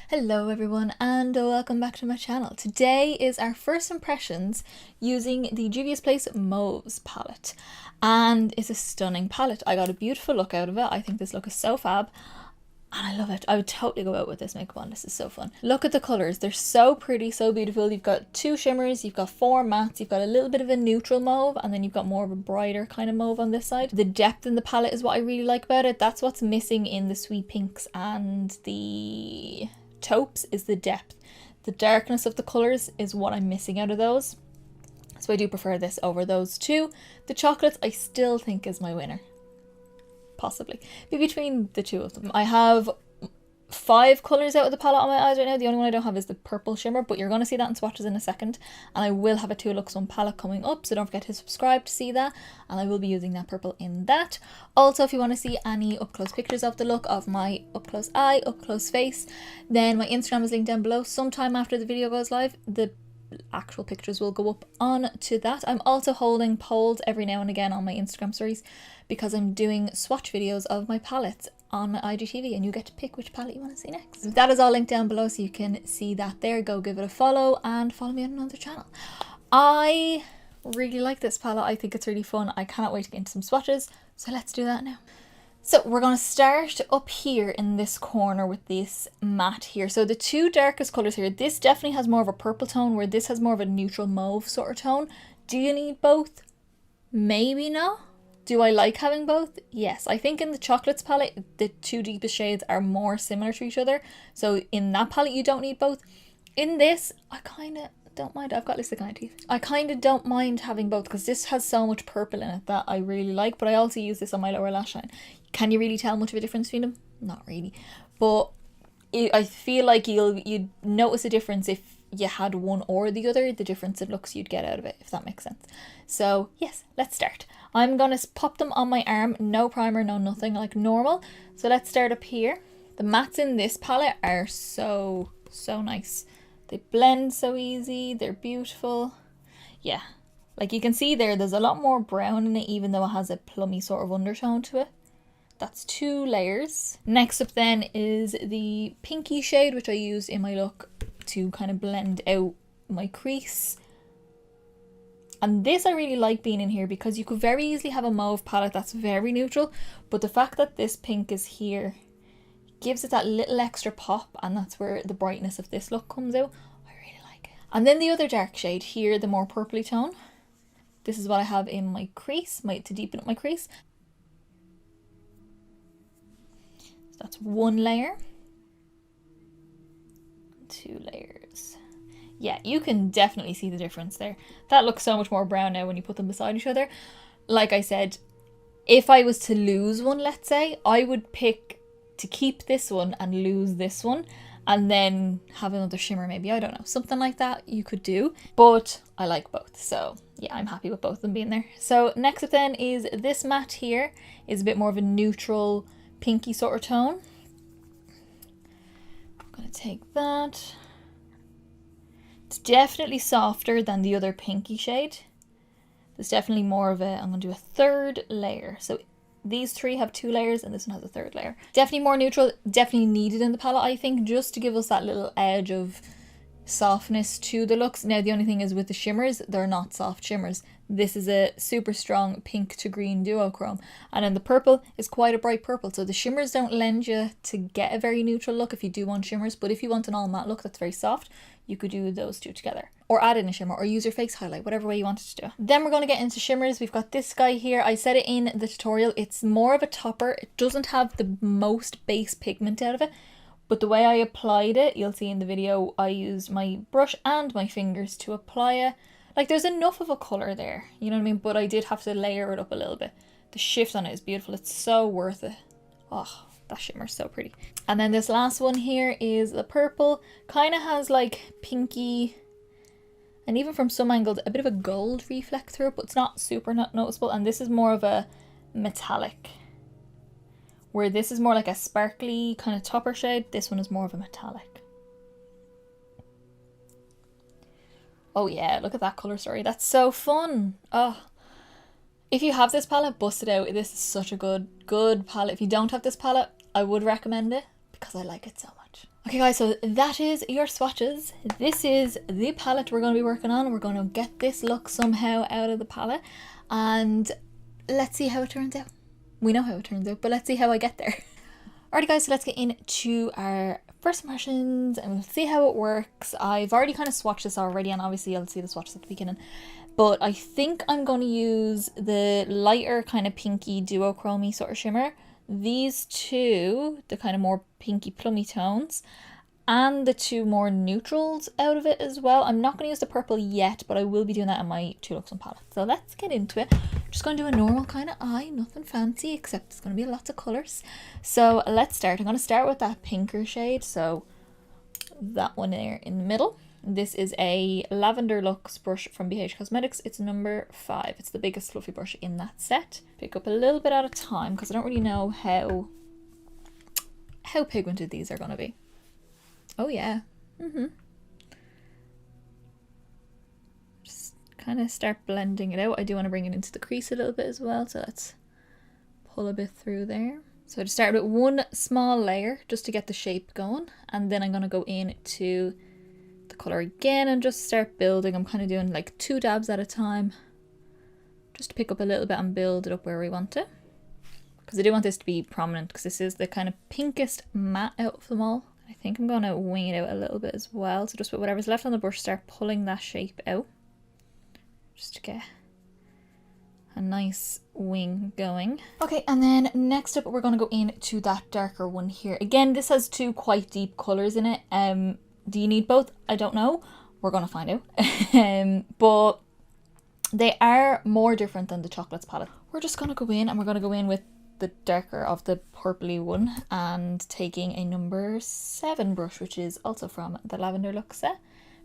Hello everyone and welcome back to my channel. Today is our first impressions using the Juvia's Place Mauves palette, and it's a stunning palette. I got a beautiful look out of it. I think this look is so fab and I love it. I would totally go out with this makeup on. This is so fun. Look at the colours. They're so pretty, so beautiful. You've got two shimmers, you've got four mattes, you've got a little bit of a neutral mauve, and then you've got more of a brighter kind of mauve on this side. The depth in the palette is what I really like about it. That's what's missing in the sweet pinks and the taupes, is the depth. The darkness of the colours is what I'm missing out of those. So I do prefer this over those two. The chocolates I still think is my winner. Possibly. Be between the two of them. I have 5 colours out of the palette on my eyes right now. The only one I don't have is the purple shimmer, but you're going to see that in swatches in a second. And I will have a 2 Looks On palette coming up, so don't forget to subscribe to see that. And I will be using that purple in that. Also, if you want to see any up close pictures of the look, of my up close eye, up close face, then my Instagram is linked down below. Sometime after the video goes live, the actual pictures will go up on to that. I'm also holding polls every now and again on my Instagram stories because I'm doing swatch videos of my palettes on my IGTV, and you get to pick which palette you want to see next. That is all linked down below, so you can see that there. Go give it a follow and follow me on another channel. I really like this palette. I think it's really fun. I cannot wait to get into some swatches, so let's do that now. So we're going to start up here in this corner with this matte here. So the two darkest colours here, this definitely has more of a purple tone, where this has more of a neutral mauve sort of tone. Do you need both? Maybe no. Do I like having both? Yes. I think in the chocolates palette, the two deepest shades are more similar to each other. So in that palette, you don't need both. In this, I kind of don't mind. I've got lipstick on my teeth. I kind of don't mind having both because this has so much purple in it that I really like, but I also use this on my lower lash line. Can you really tell much of a difference between them? Not really. But I feel like you'd notice a difference if you had one or the other, the difference in looks you'd get out of it, if that makes sense. So yes, let's start. I'm going to pop them on my arm, no primer, no nothing, like normal. So let's start up here. The mattes in this palette are so nice. They blend so easy, they're beautiful. Yeah, like you can see there's a lot more brown in it, even though it has a plummy sort of undertone to it. That's 2 layers. Next up then is the pinky shade, which I used in my look to kind of blend out my crease. And this I really like being in here because you could very easily have a mauve palette that's very neutral, but the fact that this pink is here gives it that little extra pop, and that's where the brightness of this look comes out. I really like it. And then the other dark shade here, the more purpley tone. This is what I have in my crease, to deepen up my crease. So that's 1 layer. 2 layers. Yeah, you can definitely see the difference there. That looks so much more brown now when you put them beside each other. Like I said, if I was to lose one, let's say, I would pick to keep this one and lose this one, and then have another shimmer maybe. I don't know, something like that you could do, but I like both, so yeah, I'm happy with both of them being there. So next up then is this matte here, is a bit more of a neutral pinky sort of tone. I'm gonna take that. It's definitely softer than the other pinky shade. There's definitely more of a, I'm gonna do a 3rd layer. So these 3 have 2 layers and this one has a 3rd layer. Definitely more neutral, definitely needed in the palette, I think, just to give us that little edge of softness to the looks. Now the only thing is with the shimmers, they're not soft shimmers. This is a super strong pink to green duochrome, and then the purple is quite a bright purple, so the shimmers don't lend you to get a very neutral look if you do want shimmers, but if you want an all matte look that's very soft, you could do those two together, or add in a shimmer, or use your face highlight, whatever way you want it to do. Then we're going to get into shimmers. We've got this guy here. I said it in the tutorial, it's more of a topper. It doesn't have the most base pigment out of it, but the way I applied it, you'll see in the video, I used my brush and my fingers to apply it. Like, there's enough of a colour there, you know what I mean? But I did have to layer it up a little bit. The shift on it is beautiful. It's so worth it. Oh, that shimmer's so pretty. And then this last one here is the purple. Kind of has like pinky, and even from some angles, a bit of a gold reflect through it, but it's not super noticeable. And this is more of a metallic, where this is more like a sparkly kind of topper shade. This one is more of a metallic. Oh yeah, look at that colour story. That's so fun. Oh, if you have this palette, bust it out. This is such a good palette. If you don't have this palette, I would recommend it because I like it so much. Okay guys, so that is your swatches. This is the palette we're going to be working on. We're going to get this look somehow out of the palette and let's see how it turns out. We know how it turns out, but let's see how I get there. Alrighty guys, so let's get into our first impressions and we'll see how it works. I've already kind of swatched this already and obviously you'll see the swatches at the beginning. But I think I'm going to use the lighter kind of pinky duochrome sort of shimmer. These two, the kind of more pinky plummy tones, and the two more neutrals out of it as well. I'm not going to use the purple yet, but I will be doing that in my Two Looks on palette. So let's get into it. I'm just going to do a normal kind of eye, nothing fancy, except it's going to be lots of colours. So let's start. I'm going to start with that pinker shade, so that one there in the middle. This is a Lavender Luxe brush from BH Cosmetics. It's number 5. It's the biggest fluffy brush in that set. Pick up a little bit at a time because I don't really know how pigmented these are going to be. Oh yeah. Just kind of start blending it out. I do want to bring it into the crease a little bit as well, so let's pull a bit through there. So I just started with one small layer just to get the shape going, and then I'm going to go into the color again and just start building. I'm kind of doing like 2 dabs at a time just to pick up a little bit and build it up where we want it, because I do want this to be prominent because this is the kind of pinkest matte out of them all. I think I'm going to wing it out a little bit as well, so just with whatever's left on the brush start pulling that shape out just to get a nice wing going. Okay, and then next up we're going to go into that darker one here. Again, this has 2 quite deep colours in it. Do you need both? I don't know. We're going to find out. But they are more different than the Chocolates palette. We're just going to go in and we're going to go in with the darker of the purpley one and taking a number 7 brush, which is also from the Lavender Luxe set.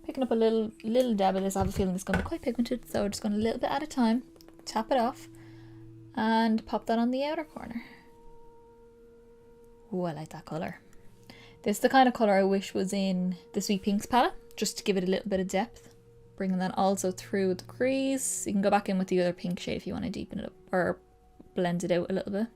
Picking up a little dab of this. I have a feeling it's going to be quite pigmented, so we're just going to a little bit at a time tap it off and pop that on the outer corner. Oh, I like that colour. This is the kind of colour I wish was in the Sweet Pinks palette, just to give it a little bit of depth. Bringing that also through the crease. You can go back in with the other pink shade if you want to deepen it up or blend it out a little bit.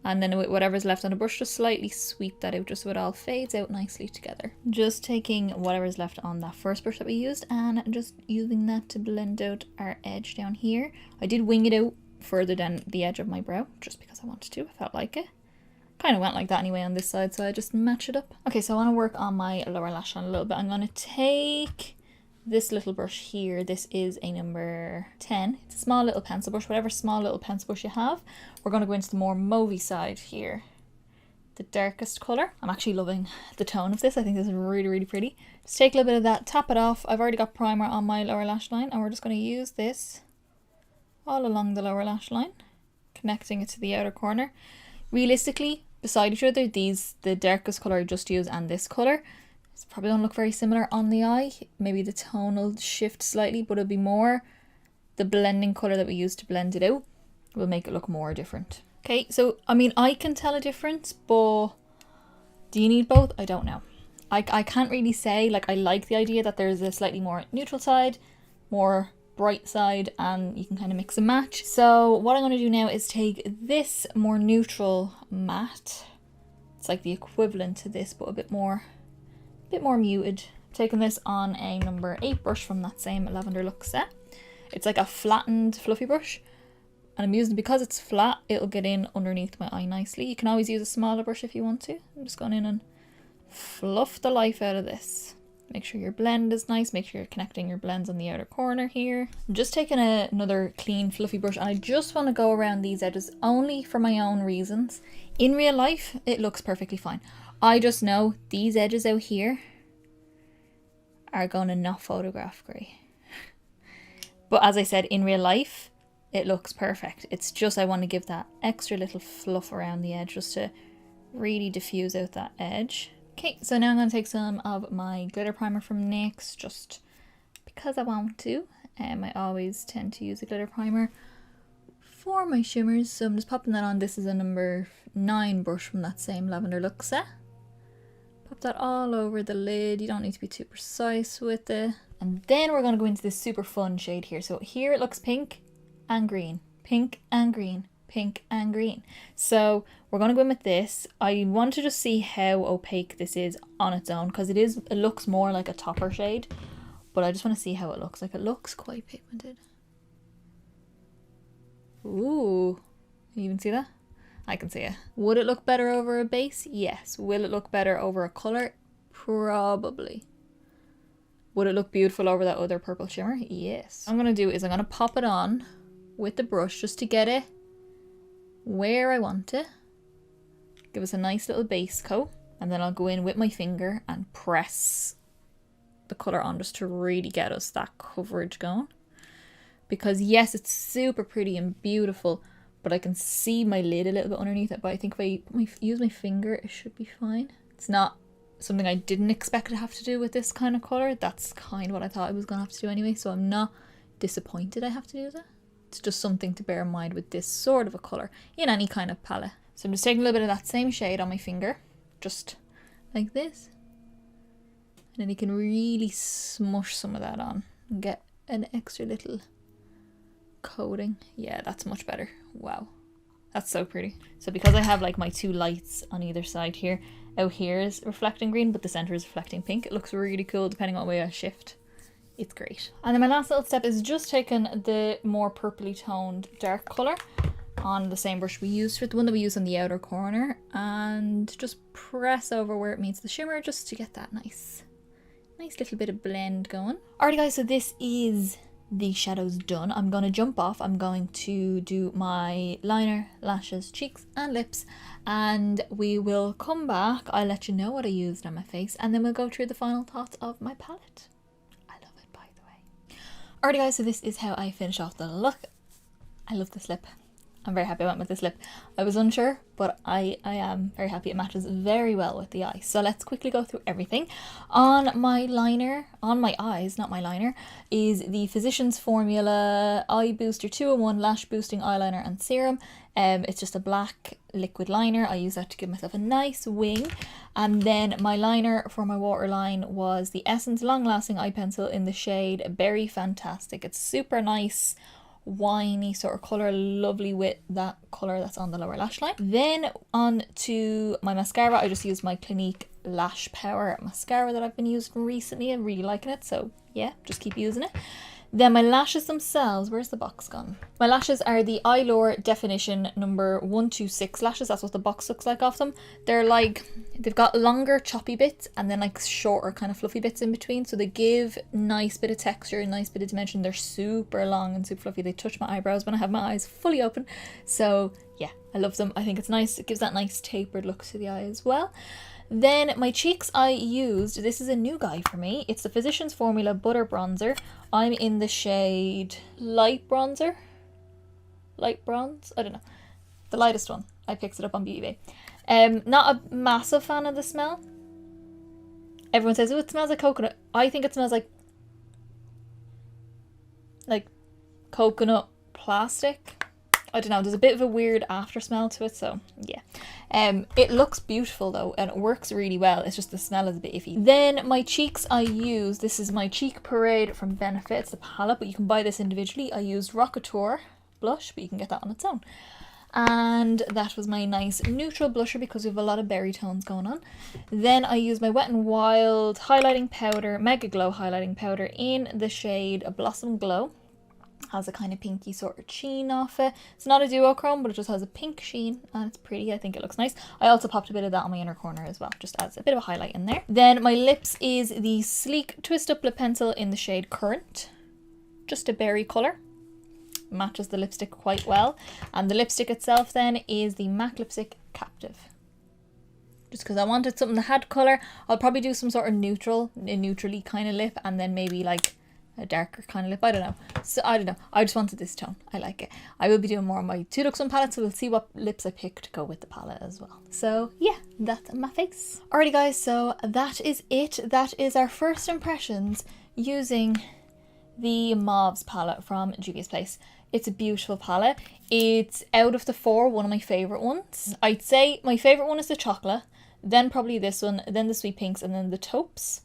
And then with whatever's left on the brush, just slightly sweep that out just so it all fades out nicely together. Just taking whatever's left on that first brush that we used and just using that to blend out our edge down here. I did wing it out further than the edge of my brow just because I wanted to. I felt like it. Kind of went like that anyway on this side, so I just match it up. Okay, so I want to work on my lower lash line a little bit. I'm going to take this little brush here. This is a number 10. It's a small little pencil brush, whatever small little pencil brush you have. We're going to go into the more mauvey side here, the darkest colour. I'm actually loving the tone of this. I think this is really pretty. Just take a little bit of that, tap it off. I've already got primer on my lower lash line and we're just going to use this all along the lower lash line, connecting it to the outer corner. Realistically, beside each other, the darkest colour I just used and this colour, it's probably going to look very similar on the eye. Maybe the tone will shift slightly, but it'll be more the blending colour that we use to blend it out will make it look more different. Okay, so I mean, I can tell a difference, but do you need both? I don't know. I can't really say. Like, I like the idea that there's a slightly more neutral side, more bright side, and you can kind of mix and match. So what I'm going to do now is take this more neutral matte. It's like the equivalent to this, but a bit more muted. I'm taking this on a number 8 brush from that same Lavender Luxe set. It's like a flattened fluffy brush, and I'm using, because it's flat, it'll get in underneath my eye nicely. You can always use a smaller brush if you want to. I'm just going in and fluff the life out of this. Make sure your blend is nice. Make sure you're connecting your blends on the outer corner here. I'm just taking another clean fluffy brush and I just want to go around these edges only for my own reasons. In real life, it looks perfectly fine. I just know these edges out here are going to not photograph great. But as I said, in real life, it looks perfect. It's just I want to give that extra little fluff around the edge just to really diffuse out that edge. Okay, so now I'm going to take some of my glitter primer from NYX just because I want to. I always tend to use a glitter primer for my shimmers, so I'm just popping that on. This is a number 9 brush from that same Lavender Luxe set. Pop that all over the lid. You don't need to be too precise with it. And then we're going to go into this super fun shade here. So here it looks pink and green, pink and green, pink and green. So we're going to go in with this. I want to just see how opaque this is on its own, because it looks more like a topper shade, but I just want to see how it looks. Like, it looks quite pigmented. Ooh, you even see that? I can see it. Would it look better over a base? Yes. Will it look better over a color? Probably. Would it look beautiful over that other purple shimmer? Yes. What I'm going to do is I'm going to pop it on with the brush just to get it where I want it. Give us a nice little base coat. And then I'll go in with my finger and press the colour on just to really get us that coverage going. Because yes, it's super pretty and beautiful, but I can see my lid a little bit underneath it. But I think if I use my finger, it should be fine. It's not something I didn't expect to have to do with this kind of colour. That's kind of what I thought I was going to have to do anyway. So I'm not disappointed I have to do that. It's just something to bear in mind with this sort of a colour in any kind of palette. So I'm just taking a little bit of that same shade on my finger, just like this. And then you can really smush some of that on and get an extra little coating. Yeah, that's much better. Wow, that's so pretty. So because I have like my two lights on either side here, out here is reflecting green, but the center is reflecting pink. It looks really cool depending on what way I shift. It's great. And then my last little step is just taking the more purpley toned dark color on the same brush we used for the one that we used on the outer corner, and just press over where it meets the shimmer just to get that nice little bit of blend going. Alrighty guys, so this is the shadows done. I'm going to jump off. I'm going to do my liner, lashes, cheeks and lips, and we will come back. I'll let you know what I used on my face, and then we'll go through the final thoughts of my palette. I love it, by the way. Alrighty guys, so this is how I finish off the look. I love this lip. I'm very happy I went with this lip. I was unsure, but I am very happy. It matches very well with the eye. So let's quickly go through everything. On my liner, on my eyes, not my liner, is the Physicians Formula Eye Booster 2-in-1 Lash Boosting Eyeliner and Serum. It's just a black liquid liner. I use that to give myself a nice wing. And then my liner for my waterline was the Essence Long Lasting Eye Pencil in the shade Berry Fantastic. It's super nice, winey sort of colour, lovely with that colour that's on the lower lash line. Then on to my mascara. I just used my Clinique Lash Power mascara that I've been using recently. I'm really liking it, so yeah, just keep using it. Then my lashes themselves, where's the box gone? My lashes are the Eyelure Definition number 126 lashes. That's what the box looks like off them. They're like, they've got longer choppy bits and then like shorter kind of fluffy bits in between. So they give nice bit of texture, nice bit of dimension. They're super long and super fluffy. They touch my eyebrows when I have my eyes fully open. So yeah, I love them. I think it's nice. It gives that nice tapered look to the eye as well. Then my cheeks I used, this is a new guy for me. It's the Physicians Formula Butter Bronzer. I'm in the shade Light Bronzer. Light Bronze? I don't know. The lightest one. I picked it up on Beauty Bay. Not a massive fan of the smell. Everyone says, oh, it smells like coconut. I think it smells like coconut plastic. I don't know, there's a bit of a weird after smell to it, so yeah. It looks beautiful though, and it works really well. It's just the smell is a bit iffy. Then my cheeks I used, this is my Cheek Parade from Benefit. It's the palette, but you can buy this individually. I used Rockateur blush, but you can get that on its own. And that was my nice neutral blusher because we have a lot of berry tones going on. Then I used my Wet n Wild highlighting powder, Megaglo highlighting powder in the shade Blossom Glow. Has a kind of pinky sort of sheen off it. It's not a duochrome, but it just has a pink sheen and it's pretty. I think it looks nice. I also popped a bit of that on my inner corner as well, just adds a bit of a highlight in there. Then my lips is the Sleek Twist Up Lip Pencil in the shade Currant. Just a berry colour. Matches the lipstick quite well. And the lipstick itself then is the MAC Lipstick Captive. Just because I wanted something that had colour. I'll probably do some sort of neutral, a neutrally kind of lip, and then maybe like a darker kind of lip. I don't know. So I don't know. I just wanted this tone. I like it. I will be doing more on my 2 Looks on palette, so we'll see what lips I pick to go with the palette as well. So yeah, that's my face. Alrighty guys, so that is it. That is our first impressions using the Mauves palette from Juvia's Place. It's a beautiful palette. It's out of the 4, one of my favourite ones. I'd say my favourite one is the chocolate, then probably this one, then the sweet pinks, and then the taupes.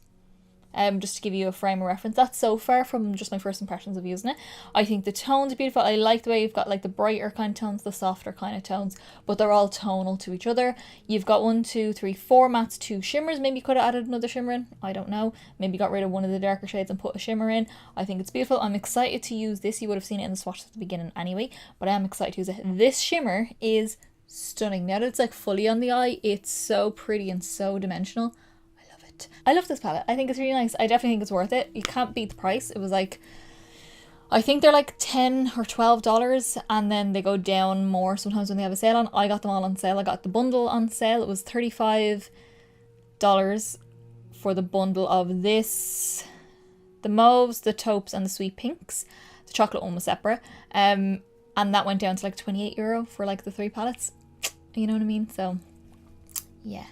just to give you a frame of reference. That's so far from just my first impressions of using it. I think the tones are beautiful. I like the way you've got like the brighter kind of tones, the softer kind of tones, but they're all tonal to each other. You've got 1, 2, 3, 4 mattes, 2 shimmers. Maybe you could have added another shimmer in, I don't know. Maybe got rid of one of the darker shades and put a shimmer in. I think it's beautiful. I'm excited to use this. You would have seen it in the swatches at the beginning anyway, but I am excited to use it. This shimmer is stunning. Now that it's like fully on the eye, it's so pretty and so dimensional. I love this palette. I think it's really nice. I definitely think it's worth it. You can't beat the price. It was like, I think they're like $10 or $12, and then they go down more sometimes when they have a sale on. I got them all on sale. I got the bundle on sale. It was $35 for the bundle of this, the mauves, the taupes, and the sweet pinks. The chocolate one was separate. And that went down to like €28 for like the 3 palettes. You know what I mean? So yeah.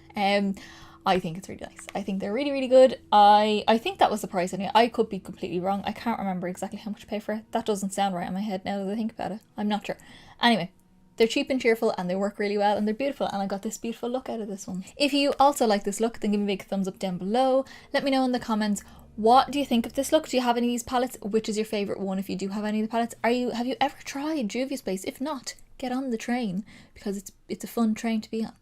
I think it's really nice. I think they're really, really good. I think that was the price anyway. I could be completely wrong. I can't remember exactly how much I paid for it. That doesn't sound right in my head now that I think about it. I'm not sure. Anyway, they're cheap and cheerful, and they work really well, and they're beautiful, and I got this beautiful look out of this one. If you also like this look, then give me a big thumbs up down below. Let me know in the comments, what do you think of this look? Do you have any of these palettes? Which is your favourite one if you do have any of the palettes? Have you ever tried Juvia's Place? If not, get on the train, because it's a fun train to be on.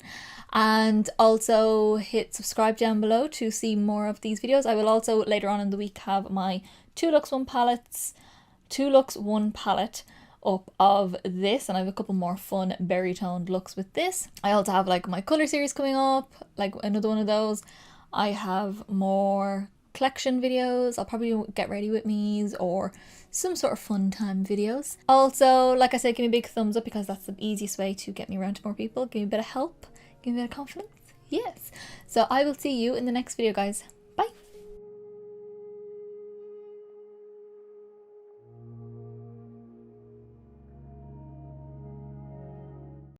And also hit subscribe down below to see more of these videos. I will also later on in the week have my 2 looks 1 palette up of this, and I have a couple more fun berry toned looks with this. I also have like my colour series coming up, like another one of those. I have more collection videos. I'll probably get ready with me's or some sort of fun time videos. Also, like I said, give me a big thumbs up, because that's the easiest way to get me around to more people. Give me a bit of help, give me a bit of confidence. Yes. So I will see you in the next video, guys.